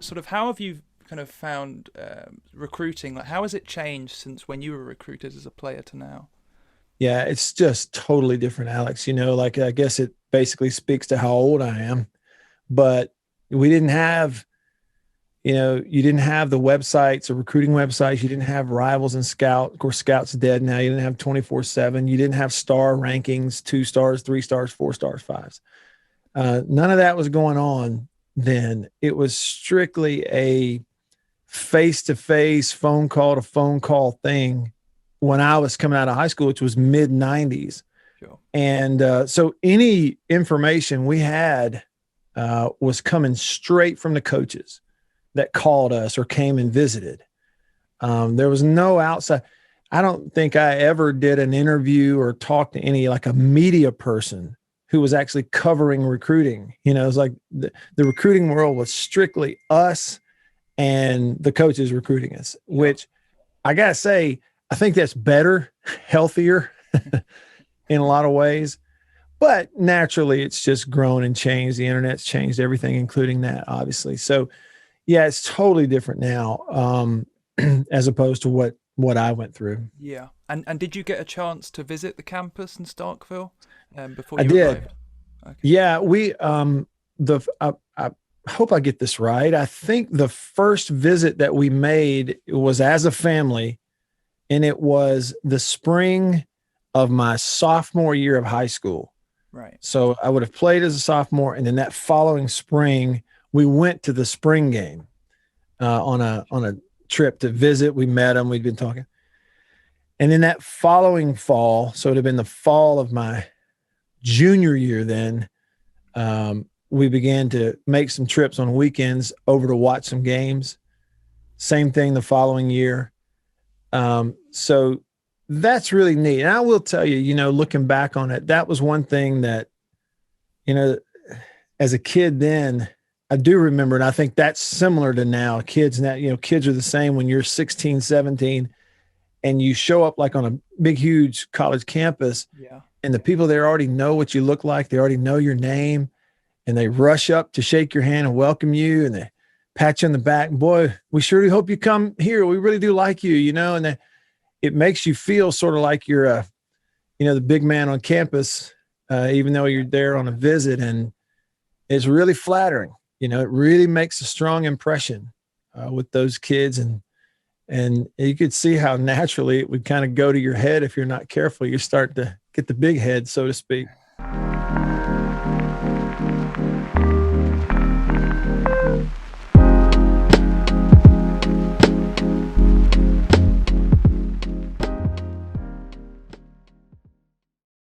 Sort of, how have you kind of found recruiting? Like, how has it changed since when you were recruited as a player to now? Yeah, it's just totally different, Alex. Like I guess it basically speaks to how old I am, but we didn't have, you didn't have the websites or recruiting websites. You didn't have Rivals and Scout. Of course, Scout's dead now. You didn't have 24/7. You didn't have star rankings, 2 stars, 3 stars, 4 stars, fives. None of that was going on then. It was strictly a face-to-face, phone call to phone call thing when I was coming out of high school, which was mid 90s. Sure. And so any information we had was coming straight from the coaches that called us or came and visited. There was no outside. I don't think I ever did an interview or talked to any, like a media person who was actually covering recruiting. It was like the recruiting world was strictly us and the coaches recruiting us, which I got to say, I think that's better, healthier in a lot of ways. But naturally, it's just grown and changed. The internet's changed everything, including that, obviously. So, yeah, it's totally different now, as opposed to what I went through. Yeah. And did you get a chance to visit the campus in Starkville before I you did. arrived? Okay. Yeah, I hope I get this right. I think the first visit that we made was as a family, and it was the spring of my sophomore year of high school. Right. So I would have played as a sophomore, and then that following spring, we went to the spring game on a trip to visit. We met them. We'd been talking. And then that following fall, so it would have been the fall of my junior year then, we began to make some trips on weekends over to watch some games. Same thing the following year. So that's really neat. And I will tell you, looking back on it, that was one thing that, as a kid then, I do remember, and I think that's similar to now. Kids now, kids are the same when you're 16, 17, and you show up like on a big, huge college campus. Yeah. And the people there already know what you look like. They already know your name, and they rush up to shake your hand and welcome you, and they pat you on the back. Boy, we sure do hope you come here. We really do like you, and it makes you feel sort of like you're the big man on campus, even though you're there on a visit. And it's really flattering. It really makes a strong impression with those kids. And you could see how naturally it would kind of go to your head if you're not careful. You start to get the big head, so to speak.